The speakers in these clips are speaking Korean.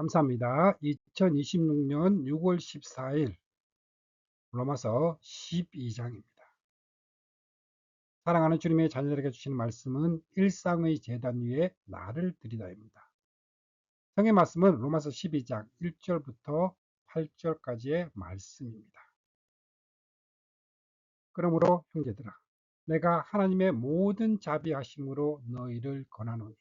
감사합니다. 2026년 6월 14일 로마서 12장입니다. 사랑하는 주님의 자녀들에게 주시는 말씀은 일상의 제단 위에 나를 드리다입니다. 성의 말씀은 로마서 12장 1절부터 8절까지의 말씀입니다. 그러므로 형제들아, 내가 하나님의 모든 자비하심으로 너희를 권하노니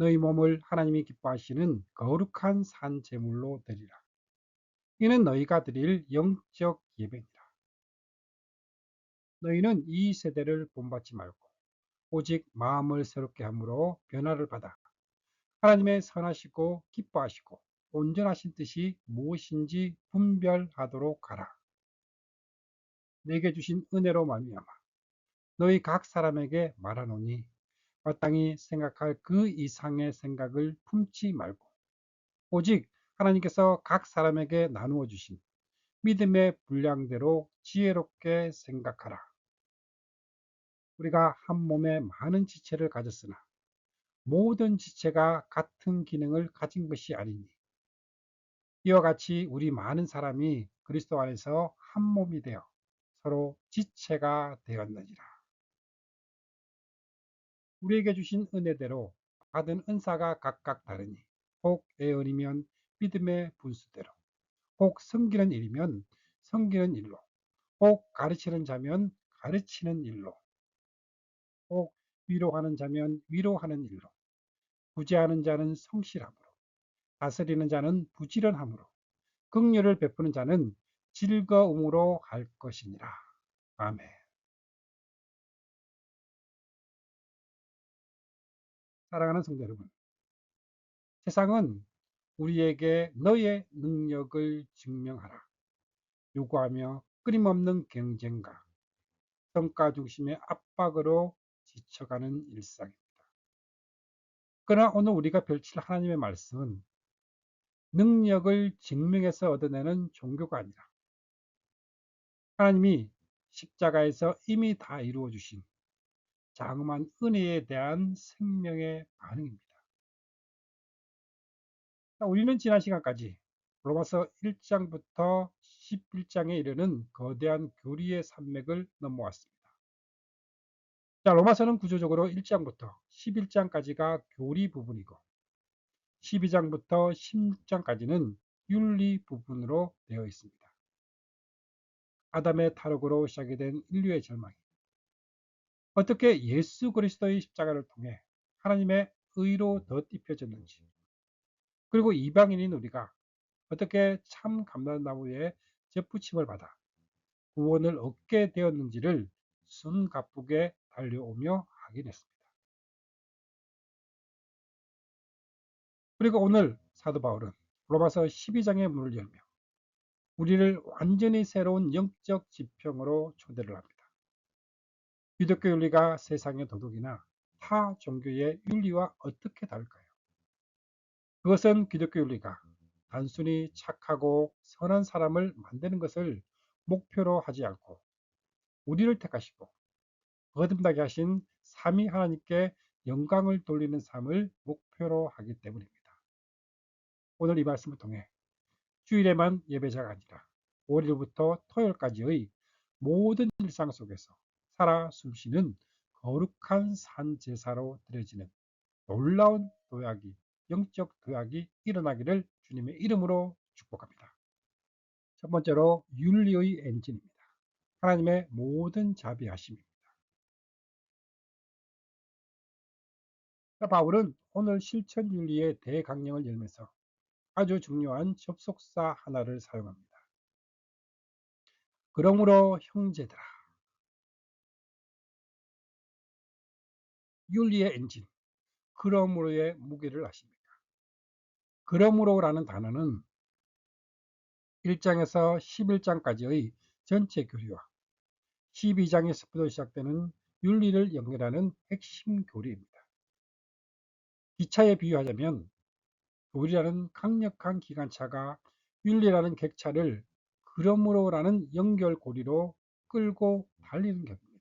너희 몸을 하나님이 기뻐하시는 거룩한 산 제물로 드리라. 이는 너희가 드릴 영적 예배니라. 너희는 이 세대를 본받지 말고 오직 마음을 새롭게 함으로 변화를 받아 하나님의 선하시고 기뻐하시고 온전하신 뜻이 무엇인지 분별하도록 하라. 내게 주신 은혜로 말미암아 너희 각 사람에게 말하노니 마땅히 생각할 그 이상의 생각을 품지 말고 오직 하나님께서 각 사람에게 나누어 주신 믿음의 분량대로 지혜롭게 생각하라. 우리가 한 몸에 많은 지체를 가졌으나 모든 지체가 같은 기능을 가진 것이 아니니 이와 같이 우리 많은 사람이 그리스도 안에서 한 몸이 되어 서로 지체가 되었느니라. 우리에게 주신 은혜대로 받은 은사가 각각 다르니 혹 애언이면 믿음의 분수대로, 혹 섬기는 일이면 섬기는 일로, 혹 가르치는 자면 가르치는 일로, 혹 위로하는 자면 위로하는 일로, 구제하는 자는 성실함으로, 다스리는 자는 부지런함으로, 긍휼을 베푸는 자는 즐거움으로 할 것이니라. 아멘. 사랑하는 성도 여러분, 세상은 우리에게 너의 능력을 증명하라 요구하며 끊임없는 경쟁과 성과 중심의 압박으로 지쳐가는 일상입니다. 그러나 오늘 우리가 펼칠 하나님의 말씀은 능력을 증명해서 얻어내는 종교가 아니라 하나님이 십자가에서 이미 다 이루어 주신 장엄한 은혜에 대한 생명의 반응입니다. 우리는 지난 시간까지 로마서 1장부터 11장에 이르는 거대한 교리의 산맥을 넘어왔습니다. 자, 로마서는 구조적으로 1장부터 11장까지가 교리 부분이고 12장부터 16장까지는 윤리 부분으로 되어 있습니다. 아담의 타락으로 시작이 된 인류의 절망이 어떻게 예수 그리스도의 십자가를 통해 하나님의 의로 덧입혀졌는지, 그리고 이방인인 우리가 어떻게 참 감람나무에 접붙임을 받아 구원을 얻게 되었는지를 숨가쁘게 달려오며 확인했습니다. 그리고 오늘 사도 바울은 로마서 12장의 문을 열며 우리를 완전히 새로운 영적 지평으로 초대를 합니다. 기독교 윤리가 세상의 도덕이나 타 종교의 윤리와 어떻게 다를까요? 그것은 기독교 윤리가 단순히 착하고 선한 사람을 만드는 것을 목표로 하지 않고 우리를 택하시고 거듭나게 하신 삼위 하나님께 영광을 돌리는 삶을 목표로 하기 때문입니다. 오늘 이 말씀을 통해 주일에만 예배자가 아니라 월요일부터 토요일까지의 모든 일상 속에서 살아 숨쉬는 거룩한 산 제사로 드려지는 놀라운 도약이, 영적 도약이 일어나기를 주님의 이름으로 축복합니다. 첫 번째로 윤리의 엔진입니다. 하나님의 모든 자비하심입니다. 바울은 오늘 실천 윤리의 대강령을 열면서 아주 중요한 접속사 하나를 사용합니다. 그러므로 형제들아, 윤리의 엔진, 그러므로의 무게를 아십니까? 그러므로라는 단어는 1장에서 11장까지의 전체 교리와 12장에서부터 시작되는 윤리를 연결하는 핵심 교리입니다. 기차에 비유하자면 교리라는 강력한 기관차가 윤리라는 객차를 그러므로라는 연결고리로 끌고 달리는 격입니다.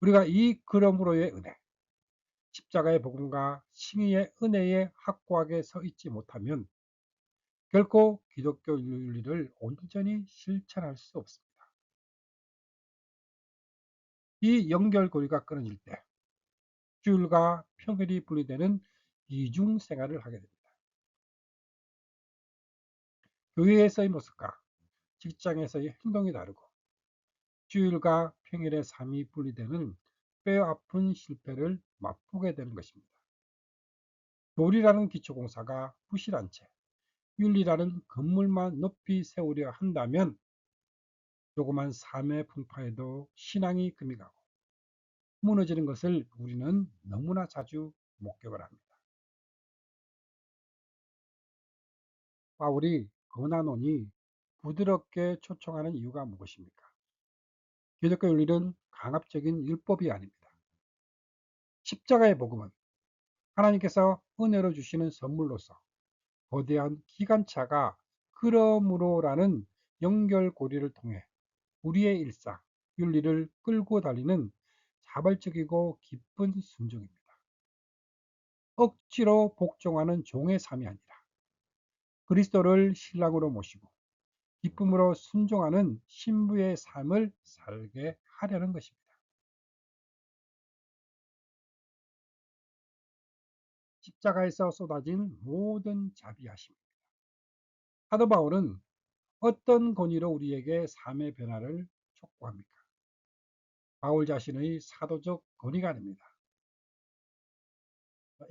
우리가 이 그러므로의 은혜, 십자가의 복음과 칭의의 은혜에 확고하게 서 있지 못하면 결코 기독교 윤리를 온전히 실천할 수 없습니다. 이 연결고리가 끊어질 때 주일과 평일이 분리되는 이중 생활을 하게 됩니다. 교회에서의 모습과 직장에서의 행동이 다르고 주일과 평일의 삶이 분리되는 뼈아픈 실패를 맛보게 되는 것입니다. 교리라는 기초공사가 부실한 채 윤리라는 건물만 높이 세우려 한다면 조그만 삶의 풍파에도 신앙이 금이 가고 무너지는 것을 우리는 너무나 자주 목격을 합니다. 바울이 고난원이 부드럽게 초청하는 이유가 무엇입니까? 기독교 윤리는 강압적인 율법이 아닙니다. 십자가의 복음은 하나님께서 은혜로 주시는 선물로서 거대한 기관차가 그러므로라는 연결고리를 통해 우리의 일상, 윤리를 끌고 달리는 자발적이고 기쁜 순종입니다. 억지로 복종하는 종의 삶이 아니라 그리스도를 신랑으로 모시고 기쁨으로 순종하는 신부의 삶을 살게 하려는 것입니다. 십자가에서 쏟아진 모든 자비하심. 사도 바울은 어떤 권위로 우리에게 삶의 변화를 촉구합니까? 바울 자신의 사도적 권위가 아닙니다.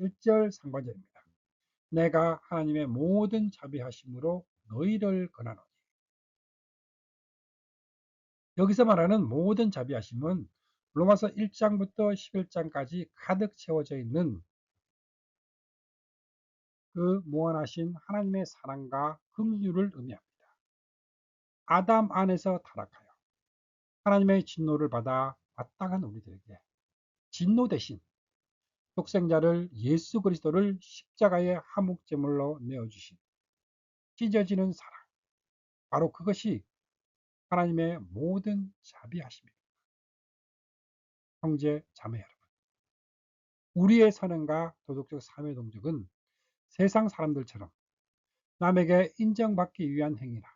1절 상반절입니다. 내가 하나님의 모든 자비하심으로 너희를 권하노니. 여기서 말하는 모든 자비하심은 로마서 1장부터 11장까지 가득 채워져 있는 그 무한하신 하나님의 사랑과 긍휼을 의미합니다. 아담 안에서 타락하여 하나님의 진노를 받아 마땅한 우리들에게 진노 대신 독생자를 예수 그리스도를 십자가의 화목제물로 내어주신 찢어지는 사랑, 바로 그것이 하나님의 모든 자비하심입니다. 형제 자매 여러분, 우리의 선행과 도덕적 삶의 동적은 세상 사람들처럼 남에게 인정받기 위한 행위나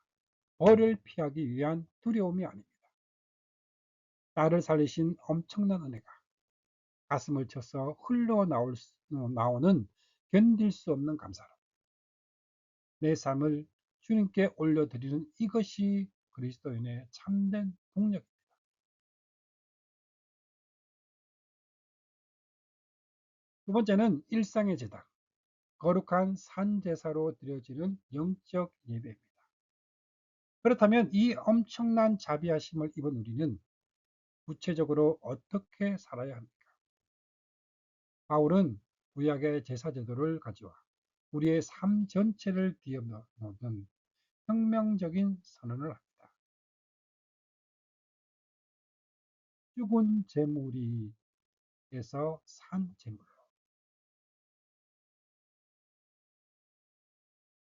벌을 피하기 위한 두려움이 아닙니다. 나를 살리신 엄청난 은혜가 가슴을 쳐서 흘러나오는 견딜 수 없는 감사로 내 삶을 주님께 올려드리는 이것이 그리스도인의 참된 동력입니다. 두 번째는 일상의 제단, 거룩한 산제사로 드려지는 영적 예배입니다. 그렇다면 이 엄청난 자비하심을 입은 우리는 구체적으로 어떻게 살아야 합니까? 바울은 구약의 제사 제도를 가져와 우리의 삶 전체를 뒤엎는 혁명적인 선언을 합니다. 죽은 제물이에서 산 제물로.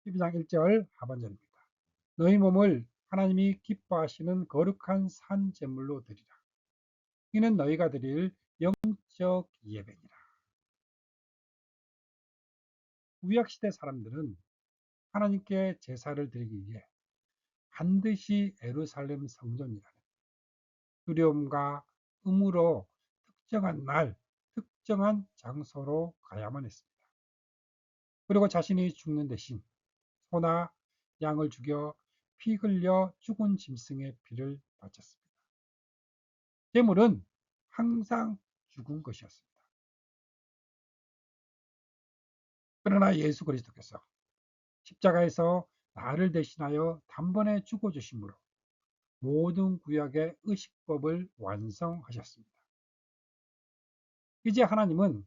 12장 1절 하반절입니다. 너희 몸을 하나님이 기뻐하시는 거룩한 산 제물로 드리라. 이는 너희가 드릴 영적 예배니라. 구약시대 사람들은 하나님께 제사를 드리기 위해 반드시 예루살렘 성전이라는 두려움과 의무로 특정한 날, 특정한 장소로 가야만 했습니다. 그리고 자신이 죽는 대신 소나 양을 죽여 피 흘려 죽은 짐승의 피를 바쳤습니다. 제물은 항상 죽은 것이었습니다. 그러나 예수 그리스도께서 십자가에서 나를 대신하여 단번에 죽어주심으로 모든 구약의 의식법을 완성하셨습니다. 이제 하나님은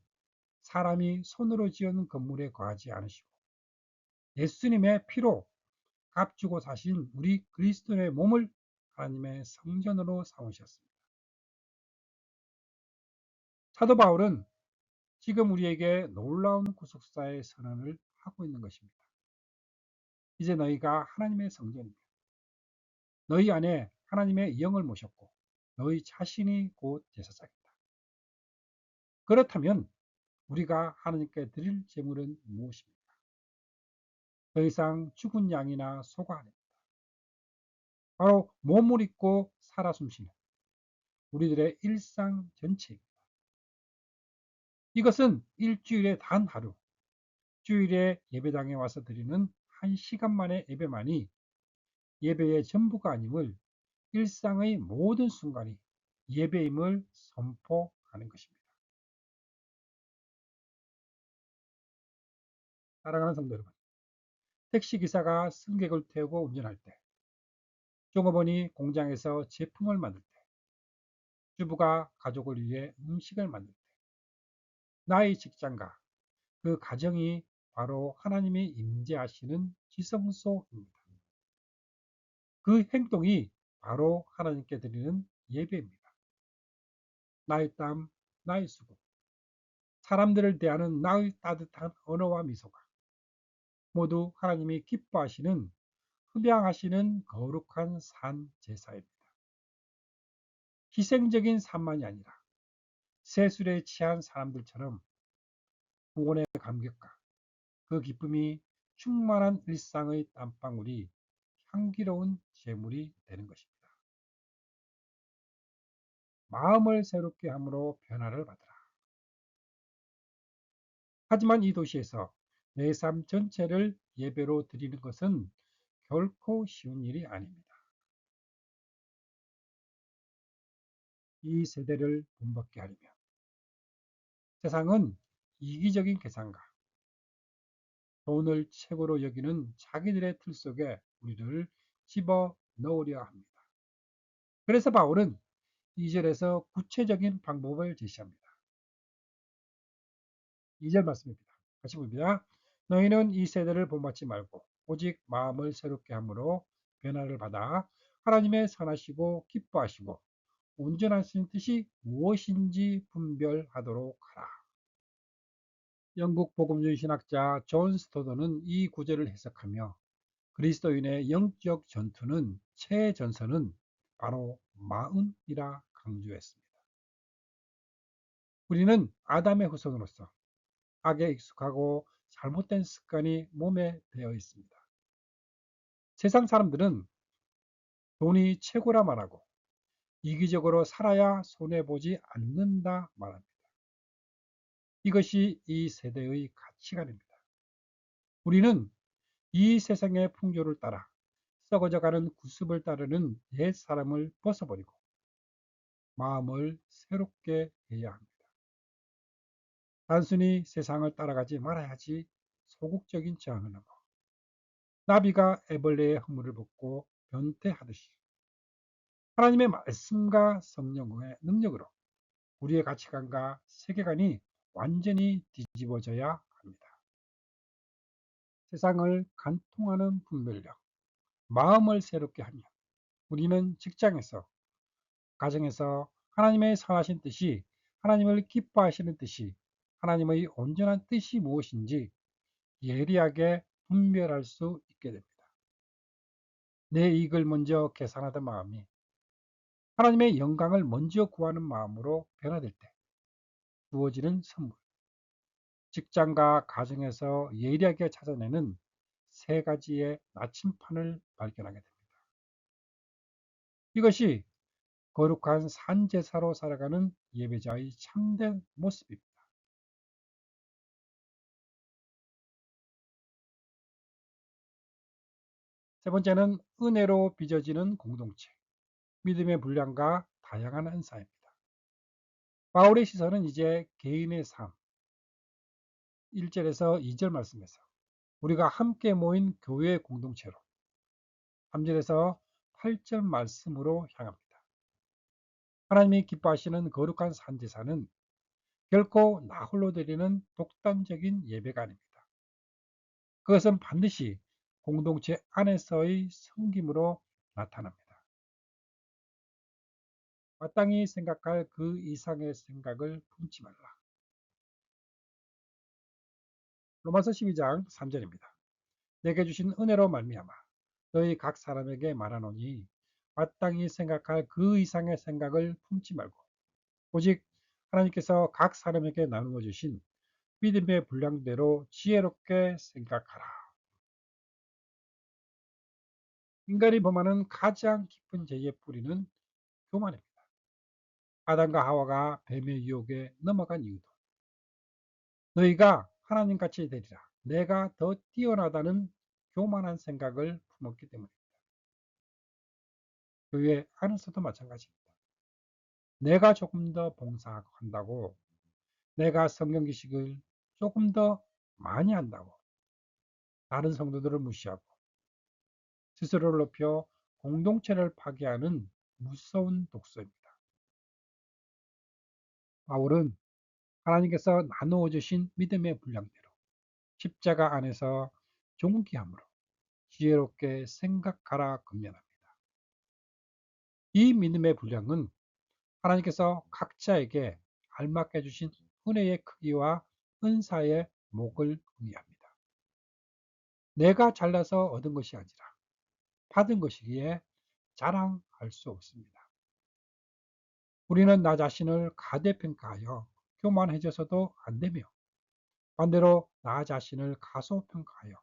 사람이 손으로 지은 건물에 거하지 않으시고 예수님의 피로 값주고 사신 우리 그리스도의 몸을 하나님의 성전으로 삼으셨습니다. 사도 바울은 지금 우리에게 놀라운 구속사의 선언을 하고 있는 것입니다. 이제 너희가 하나님의 성전이며 너희 안에 하나님의 영을 모셨고 너희 자신이 곧 제사장이다. 그렇다면 우리가 하나님께 드릴 제물은 무엇입니까? 더 이상 죽은 양이나 소가 아닙니다. 바로 몸을 입고 살아 숨쉬는 우리들의 일상 전체입니다. 이것은 일주일에 단 하루, 주일에 예배당에 와서 드리는 1시간만의 예배만이 예배의 전부가 아님을, 일상의 모든 순간이 예배임을 선포하는 것입니다. 사랑하는 성도 여러분, 택시기사가 승객을 태우고 운전할 때, 종업원이 공장에서 제품을 만들 때, 주부가 가족을 위해 음식을 만들 때, 나의 직장과 그 가정이 바로 하나님이 임재하시는 지성소입니다. 그 행동이 바로 하나님께 드리는 예배입니다. 나의 땀, 나의 수고, 사람들을 대하는 나의 따뜻한 언어와 미소가 모두 하나님이 기뻐하시는, 흡양하시는 거룩한 산 제사입니다. 희생적인 삶만이 아니라 세술에 취한 사람들처럼 구원의 감격과 그 기쁨이 충만한 일상의 땀방울이 향기로운 제물이 되는 것입니다. 마음을 새롭게 함으로 변화를 받으라. 하지만 이 도시에서 내 삶 전체를 예배로 드리는 것은 결코 쉬운 일이 아닙니다. 이 세대를 본받게 하려면 세상은 이기적인 계산과 돈을 최고로 여기는 자기들의 틀 속에 우리를 집어 넣으려 합니다. 그래서 바울은 2절에서 구체적인 방법을 제시합니다. 2절 말씀입니다. 같이 봅니다. 너희는 이 세대를 본받지 말고 오직 마음을 새롭게 함으로 변화를 받아 하나님의 선하시고 기뻐하시고 온전하신 뜻이 무엇인지 분별하도록 하라. 영국 복음주의 신학자 존 스토더는 이 구절을 해석하며 그리스도인의 영적 전투는 최전선은 바로 마음이라 강조했습니다. 우리는 아담의 후손으로서 악에 익숙하고 잘못된 습관이 몸에 배어 있습니다. 세상 사람들은 돈이 최고라 말하고 이기적으로 살아야 손해보지 않는다 말합니다. 이것이 이 세대의 가치관입니다. 우리는 이 세상의 풍조를 따라 썩어져가는 구습을 따르는 옛 사람을 벗어버리고 마음을 새롭게 해야 합니다. 단순히 세상을 따라가지 말아야지 소극적인 저항을 넘어 나비가 애벌레의 허물을 벗고 변태하듯이 하나님의 말씀과 성령의 능력으로 우리의 가치관과 세계관이 완전히 뒤집어져야 합니다. 세상을 간통하는 분별력, 마음을 새롭게 하며 우리는 직장에서, 가정에서 하나님의 선하신 뜻이, 하나님을 기뻐하시는 뜻이, 하나님의 온전한 뜻이 무엇인지 예리하게 분별할 수 있게 됩니다. 내 이익을 먼저 계산하던 마음이 하나님의 영광을 먼저 구하는 마음으로 변화될 때 주어지는 선물, 직장과 가정에서 예리하게 찾아내는 세 가지의 나침판을 발견하게 됩니다. 이것이 거룩한 산제사로 살아가는 예배자의 참된 모습입니다. 세 번째는 은혜로 빚어지는 공동체, 믿음의 분량과 다양한 은사입니다. 바울의 시선은 이제 개인의 삶, 1절에서 2절 말씀에서 우리가 함께 모인 교회 공동체로, 3절에서 8절 말씀으로 향합니다. 하나님이 기뻐하시는 거룩한 산제사는 결코 나 홀로 드리는 독단적인 예배가 아닙니다. 그것은 반드시 공동체 안에서의 섬김으로 나타납니다. 마땅히 생각할 그 이상의 생각을 품지 말라. 로마서 12장 3절입니다. 내게 주신 은혜로 말미암아 너희 각 사람에게 말하노니 마땅히 생각할 그 이상의 생각을 품지 말고 오직 하나님께서 각 사람에게 나누어 주신 믿음의 분량대로 지혜롭게 생각하라. 인간이 범하는 가장 깊은 죄의 뿌리는 교만입니다. 아담과 하와가 뱀의 유혹에 넘어간 이유도 너희가 하나님같이 되리라. 내가 더 뛰어나다는 교만한 생각을 품었기 때문입니다. 교회 안에서도 마찬가지입니다. 내가 조금 더 봉사한다고, 내가 성경 지식을 조금 더 많이 한다고 다른 성도들을 무시하고 스스로를 높여 공동체를 파괴하는 무서운 독소입니다. 바울은 하나님께서 나누어 주신 믿음의 분량대로 십자가 안에서 존귀함으로 지혜롭게 생각하라 권면합니다. 이 믿음의 분량은 하나님께서 각자에게 알맞게 주신 은혜의 크기와 은사의 목을 의미합니다. 내가 잘나서 얻은 것이 아니라 받은 것이기에 자랑할 수 없습니다. 우리는 나 자신을 가대평가하여 교만해져서도 안 되며 반대로 나 자신을 가소평가하여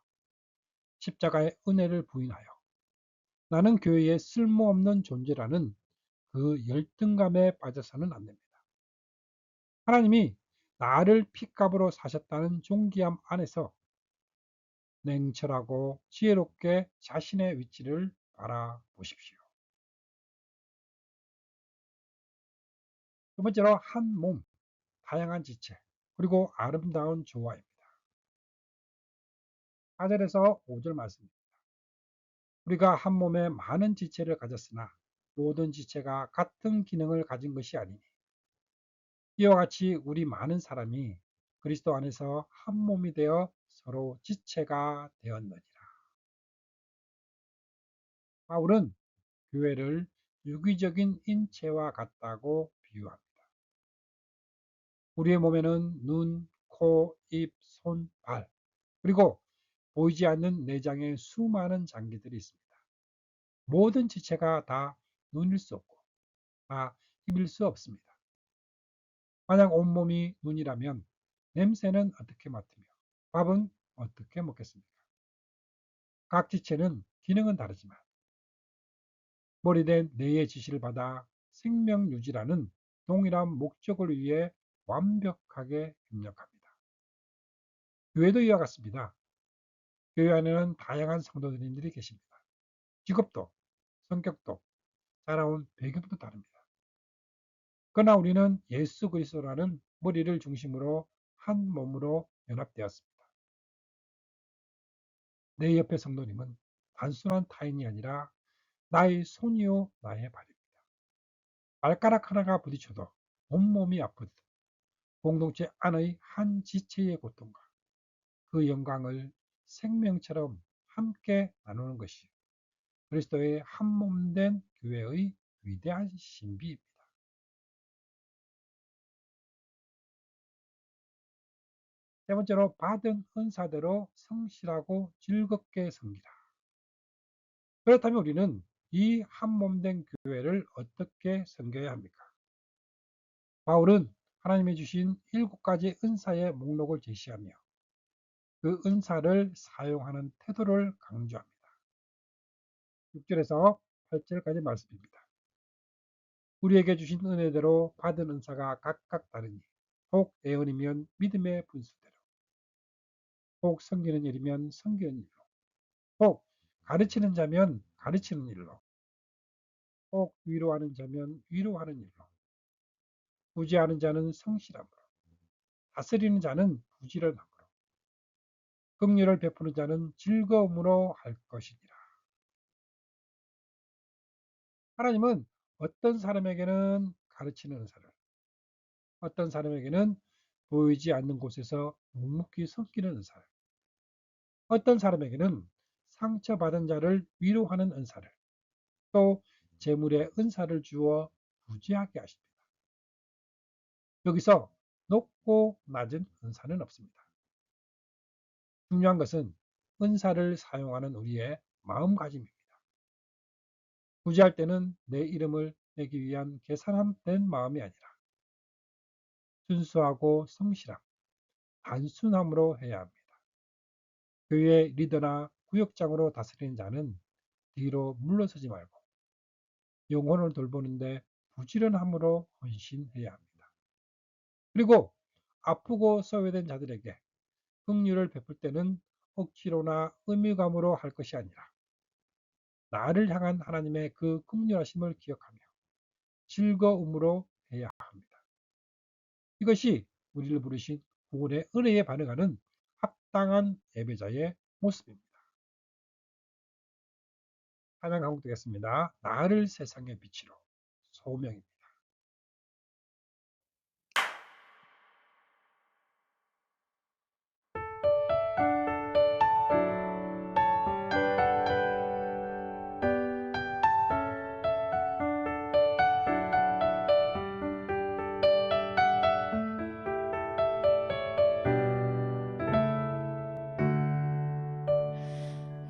십자가의 은혜를 부인하여 나는 교회에 쓸모없는 존재라는 그 열등감에 빠져서는 안 됩니다. 하나님이 나를 핏값으로 사셨다는 존귀함 안에서 냉철하고 지혜롭게 자신의 위치를 바라보십시오. 두 번째로 한 몸, 다양한 지체, 그리고 아름다운 조화입니다. 4절에서 5절 말씀입니다. 우리가 한 몸에 많은 지체를 가졌으나 모든 지체가 같은 기능을 가진 것이 아니니 이와 같이 우리 많은 사람이 그리스도 안에서 한 몸이 되어 서로 지체가 되었느니라. 바울은 교회를 유기적인 인체와 같다고 비유합니다. 우리의 몸에는 눈, 코, 입, 손, 발, 그리고 보이지 않는 내장의 수많은 장기들이 있습니다. 모든 지체가 다 눈일 수 없고 다 입일 수 없습니다. 만약 온몸이 눈이라면 냄새는 어떻게 맡으며 밥은 어떻게 먹겠습니까? 각 지체는 기능은 다르지만 머리된 뇌의 지시를 받아 생명 유지라는 동일한 목적을 위해 완벽하게 협력합니다. 교회도 이와 같습니다. 교회 안에는 다양한 성도님들이 계십니다. 직업도, 성격도, 자라온 배경도 다릅니다. 그러나 우리는 예수 그리스도라는 머리를 중심으로 한 몸으로 연합되었습니다. 내 옆에 성도님은 단순한 타인이 아니라 나의 손이요 나의 발입니다. 발가락 하나가 부딪혀도 온몸이 아프듯 공동체 안의 한 지체의 고통과 그 영광을 생명처럼 함께 나누는 것이 그리스도의 한 몸 된 교회의 위대한 신비입니다. 세 번째로 받은 은사대로 성실하고 즐겁게 섬기라. 그렇다면 우리는 이 한 몸 된 교회를 어떻게 섬겨야 합니까? 바울은 하나님이 주신 7가지 은사의 목록을 제시하며 그 은사를 사용하는 태도를 강조합니다. 6절에서 8절까지 말씀입니다. 우리에게 주신 은혜대로 받은 은사가 각각 다르니 혹 예언이면 믿음의 분수대로 혹 섬기는 일이면 섬기는 일로 혹 가르치는 자면 가르치는 일로 혹 위로하는 자면 위로하는 일로 구제하는 자는 성실함으로 다스리는 자는 부지런함으로 긍휼을 베푸는 자는 즐거움으로 할 것이니라. 하나님은 어떤 사람에게는 가르치는 은사를 어떤 사람에게는 보이지 않는 곳에서 묵묵히 섬기는 은사를 어떤 사람에게는 상처받은 자를 위로하는 은사를 또 재물의 은사를 주어 부지하게 하십니다. 여기서 높고 낮은 은사는 없습니다. 중요한 것은 은사를 사용하는 우리의 마음가짐입니다. 부지할 때는 내 이름을 내기 위한 계산된 마음이 아니라 순수하고 성실함, 단순함으로 해야 합니다. 교회 리더나 구역장으로 다스리는 자는 뒤로 물러서지 말고 영혼을 돌보는데 부지런함으로 헌신해야 합니다. 그리고 아프고 소외된 자들에게 긍휼을 베풀 때는 억지로나 의무감으로 할 것이 아니라 나를 향한 하나님의 그 긍휼하심을 기억하며 즐거움으로 해야 합니다. 이것이 우리를 부르신 구원의 은혜에 반응하는 합당한 예배자의 모습입니다. 찬양 강곡되겠습니다. 나를 세상의 빛으로 소명입니다.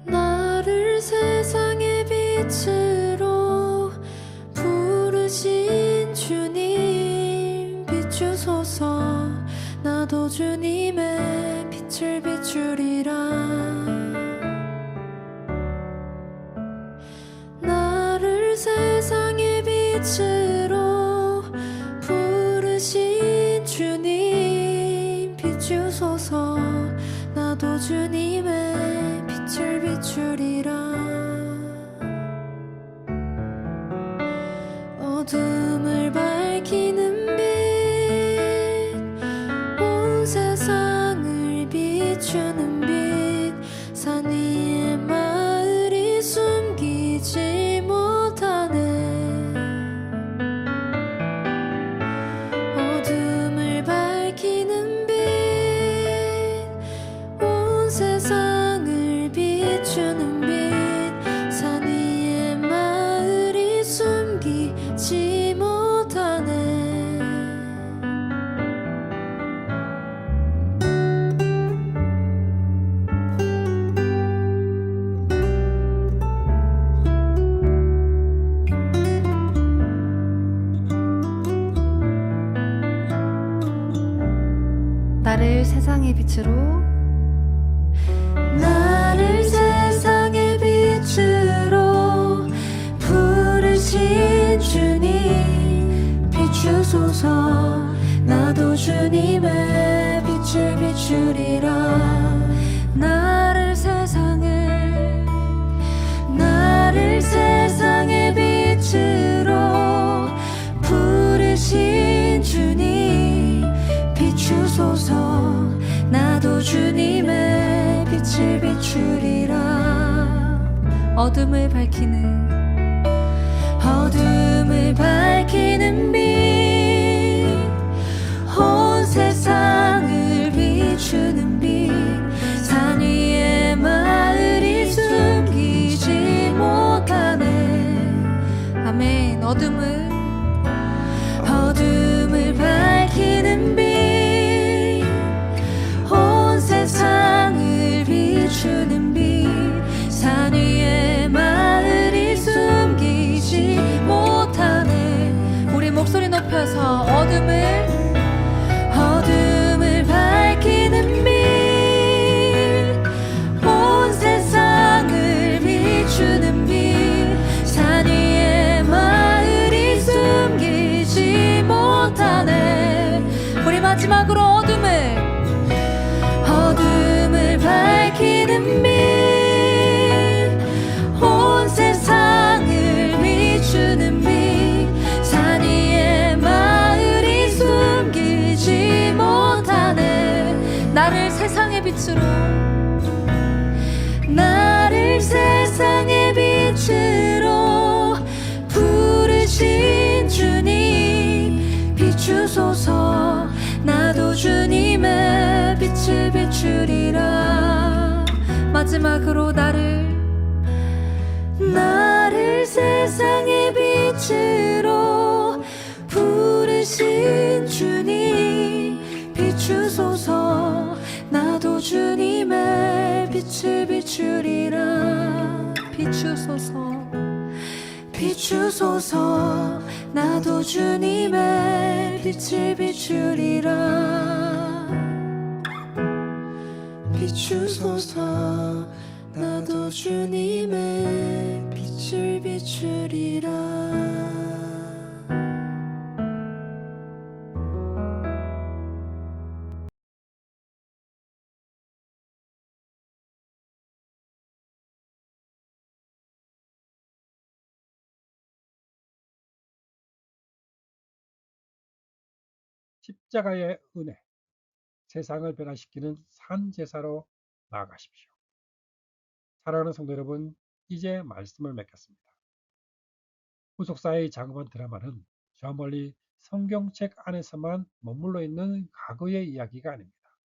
나를 세상의 빛으로 부르신 주님 비추소서. 나도 주님의 빛을 비추리라. 나를 세상의 빛으로 부르신 주님 비추소서. 나도 주님의 빛을 비추리라. 어둠을 밝히는 빛, 온 세상을 비추는 빛, 산 위의 마을이 숨기지 못하네. 어둠을 밝히는 빛, 온 세상을 비추는 빛, 산 위의 마을이 숨기지 못하네. 나를 세상의 빛으로, 나를 세상의 빛으로 부르신 주님 비추소서. 나도 주님의 빛을 비추리라. 나를 세상의 빛으로 부르신 주님 비추소서. 나도 주님의 빛을 비추리라. 어둠을 밝히는 빛, 온 세상을 비추는 빛, 산 위의 마을이 숨기지 못하네. 아멘. 어둠을 밝히는 빛, 온 세상을 비추는 빛, 산 위의 마을이 숨기지 못하네. 우리 목소리 높여서 어둠을 밝히는 빛, 온 세상을 비추는 빛, 산 위의 마을이 숨기지 못하네. 우리 마지막으로 어둠을 밝히는 빛, 온 세상을 비추는 빛, 산 위의 마을이 숨기지 못하네. 나를 세상의 빛으로, 나를 세상의 빛으로 부르신 주님 비추소서. 나도 주님의 빛을 비추리라. 마지막으로 나를 세상의 빛으로 부르신 주님 비추소서. 나도 주님의 빛을 비추리라. 비추소서. 나도 주님의 빛을 비추리라. 비추소서 나도 주님의 빛을 비추리라. 십자가의 은혜, 세상을 변화시키는 산제사로 나아가십시오. 사랑하는 성도 여러분, 이제 말씀을 맺겠습니다. 후속사의 장엄한 드라마는 저 멀리 성경책 안에서만 머물러 있는 과거의 이야기가 아닙니다.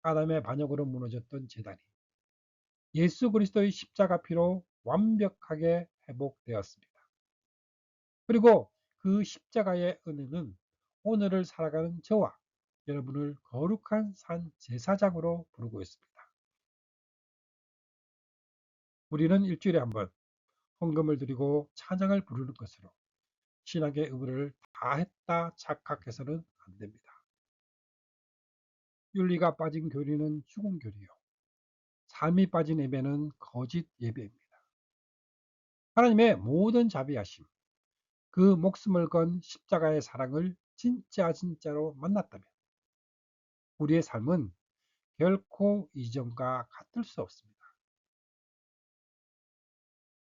아담의 반역으로 무너졌던 제단이 예수 그리스도의 십자가 피로 완벽하게 회복되었습니다. 그리고 그 십자가의 은혜는 오늘을 살아가는 저와 여러분을 거룩한 산 제사장으로 부르고 있습니다. 우리는 일주일에 한 번 헌금을 드리고 찬양을 부르는 것으로 신앙의 의무를 다했다 착각해서는 안 됩니다. 윤리가 빠진 교리는 죽은 교리요. 삶이 빠진 예배는 거짓 예배입니다. 하나님의 모든 자비하심, 그 목숨을 건 십자가의 사랑을 진짜로 만났다면 우리의 삶은 결코 이전과 같을 수 없습니다.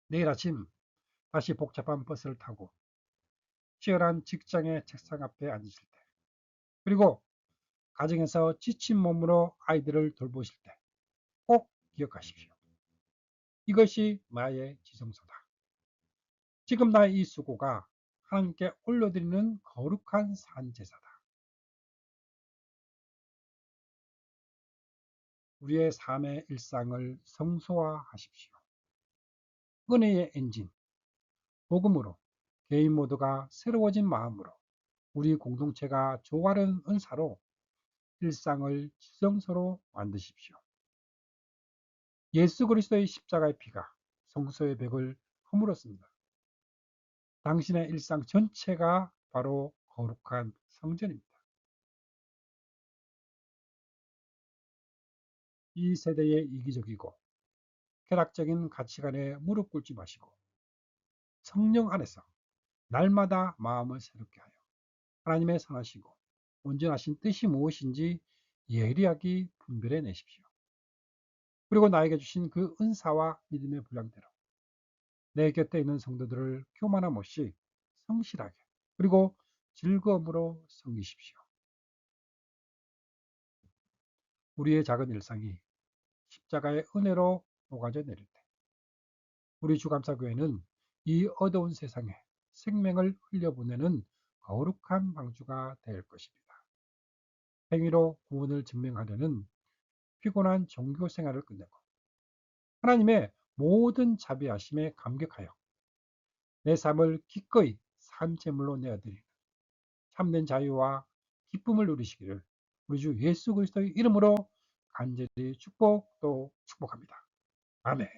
내일 아침 다시 복잡한 버스를 타고 치열한 직장의 책상 앞에 앉으실 때, 그리고 가정에서 지친 몸으로 아이들을 돌보실 때 꼭 기억하십시오. 이것이 나의 지성소다. 지금 나의 이 수고가 하나님께 올려드리는 거룩한 산제사다. 우리의 삶의 일상을 성소화하십시오. 은혜의 엔진, 복음으로 개인 모두가 새로워진 마음으로 우리 공동체가 조화로운 은사로 일상을 지성소로 만드십시오. 예수 그리스도의 십자가의 피가 성소의 벽을 허물었습니다. 당신의 일상 전체가 바로 거룩한 성전입니다. 이 세대의 이기적이고 쾌락적인 가치관에 무릎 꿇지 마시고 성령 안에서 날마다 마음을 새롭게 하여 하나님의 선하시고 온전하신 뜻이 무엇인지 예리하게 분별해 내십시오. 그리고 나에게 주신 그 은사와 믿음의 분량대로 내 곁에 있는 성도들을 교만함 없이 성실하게 그리고 즐거움으로 섬기십시오. 우리의 작은 일상이 십자가의 은혜로 녹아져 내릴 때 우리 주감사교회는 이 어두운 세상에 생명을 흘려보내는 거룩한 방주가 될 것입니다. 행위로 구원을 증명하려는 피곤한 종교 생활을 끝내고 하나님의 모든 자비하심에 감격하여 내 삶을 기꺼이 산제물로 내어드리는 참된 자유와 기쁨을 누리시기를 우리 주 예수 그리스도의 이름으로 간절히 축복 축복합니다. 아멘.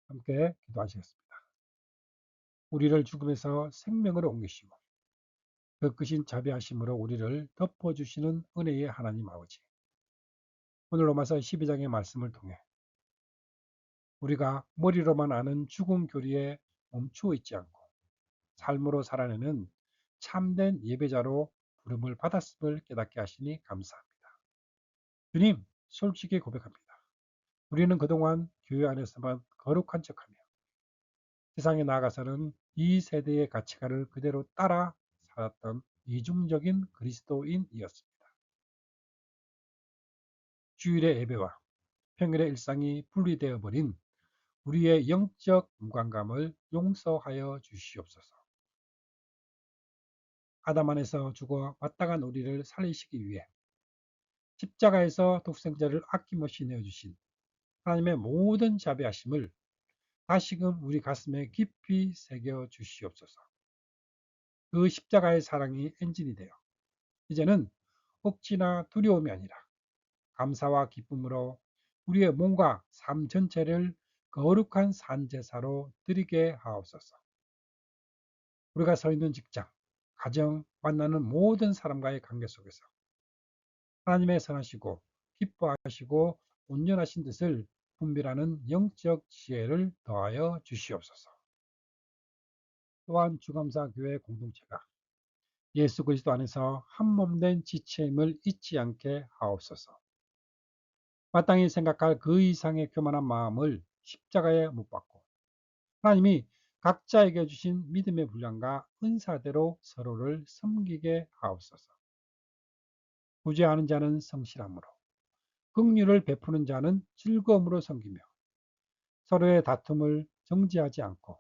함께 기도하시겠습니다. 우리를 죽음에서 생명으로 옮기시고 그 크신 자비하심으로 우리를 덮어주시는 은혜의 하나님 아버지, 오늘 로마서 12장의 말씀을 통해 우리가 머리로만 아는 죽은 교리에 멈추어 있지 않고 삶으로 살아내는 참된 예배자로 부름을 받았음을 깨닫게 하시니 감사합니다. 주님, 솔직히 고백합니다. 우리는 그동안 교회 안에서만 거룩한 척하며 세상에 나아가서는 이 세대의 가치관을 그대로 따라 살았던 이중적인 그리스도인이었습니다. 주일의 예배와 평일의 일상이 분리되어 버린 우리의 영적 무관감을 용서하여 주시옵소서. 아담 안에서 죽어 마땅한 우리를 살리시기 위해 십자가에서 독생자를 아낌없이 내어주신 하나님의 모든 자비하심을 다시금 우리 가슴에 깊이 새겨 주시옵소서. 그 십자가의 사랑이 엔진이 되어 이제는 억지나 두려움이 아니라 감사와 기쁨으로 우리의 몸과 삶 전체를 거룩한 산제사로 드리게 하옵소서. 우리가 서 있는 직장, 가정, 만나는 모든 사람과의 관계 속에서 하나님의 선하시고 기뻐하시고 온전하신 뜻을 분별하는 영적 지혜를 더하여 주시옵소서. 또한 주감사교회 공동체가 예수 그리스도 안에서 한 몸된 지체임을 잊지 않게 하옵소서. 마땅히 생각할 그 이상의 교만한 마음을 십자가에 못 박고 하나님이 각자에게 주신 믿음의 분량과 은사대로 서로를 섬기게 하옵소서. 구제하는 자는 성실함으로, 긍휼을 베푸는 자는 즐거움으로 섬기며 서로의 다툼을 정지하지 않고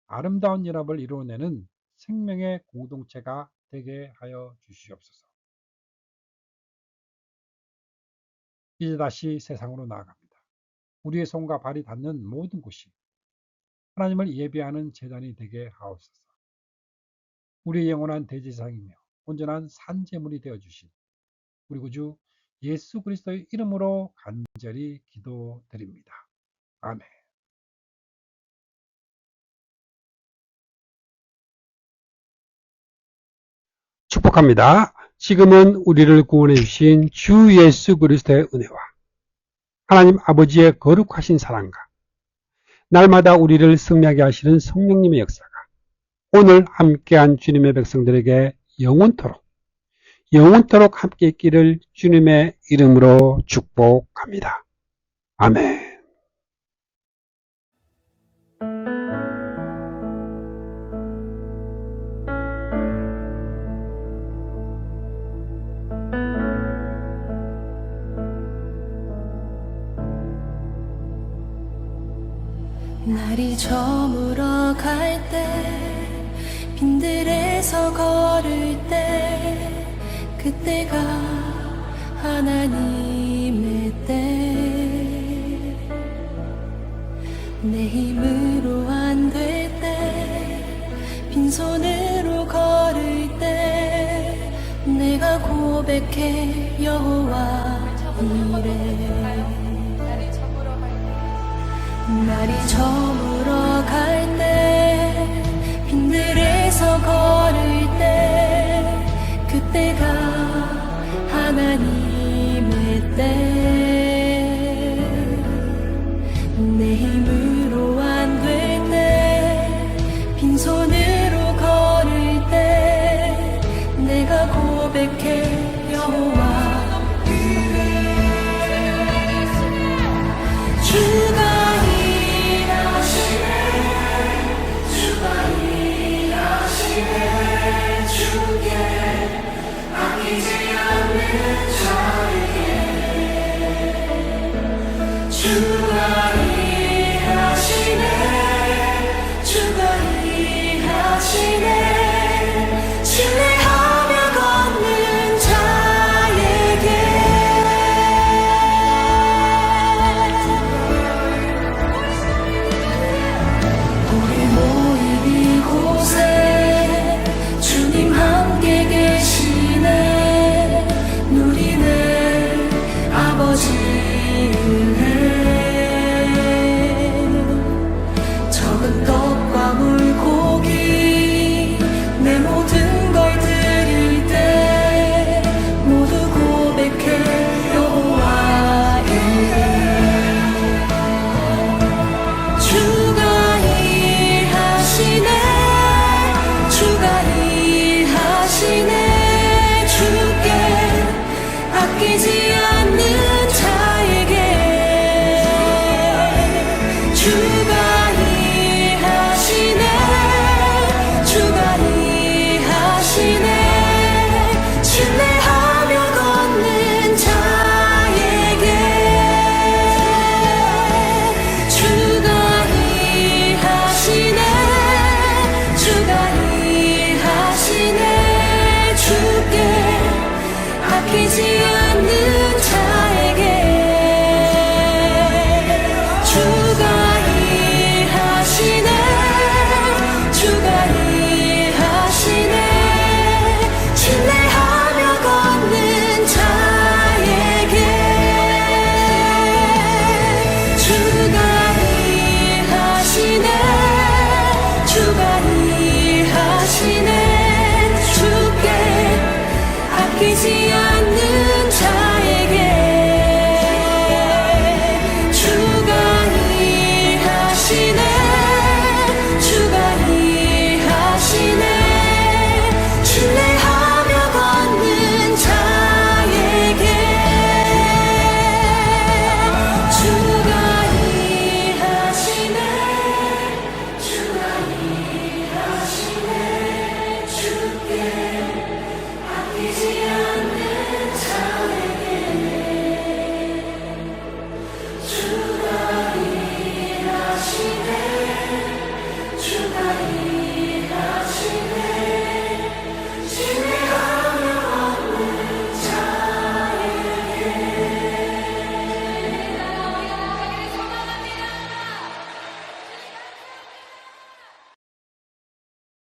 아름다운 연합을 이루어내는 생명의 공동체가 되게 하여 주시옵소서. 이제 다시 세상으로 나아갑니다. 우리의 손과 발이 닿는 모든 곳이 하나님을 예배하는 제단이 되게 하옵소서. 우리의 영원한 대제사장이며 온전한 산제물이 되어주신 우리 구주 예수 그리스도의 이름으로 간절히 기도드립니다. 아멘. 축복합니다. 지금은 우리를 구원해 주신 주 예수 그리스도의 은혜와 하나님 아버지의 거룩하신 사랑과 날마다 우리를 승리하게 하시는 성령님의 역사가 오늘 함께한 주님의 백성들에게 영원토록 함께 있기를 주님의 이름으로 축복합니다. 아멘. 날이 저물어 갈 때 빈들에서 걸을 때 그때가 하나님의 때 내 힘으로 안 될 때 빈손으로 걸을 때 내가 고백해 여호와 이래 날이 저물어 갈 때 빈들에서 걸을 때 그때가 하나님의 때 내 힘으로 안 될 때 빈손으로 걸을 때 내가 고백해 여호와 주가 주가 일하시네 신뢰하며 걷는 자에게 우리 모인 이곳에 주님 함께 계시네 누리네 아버지 아끼지 않는 자에게 주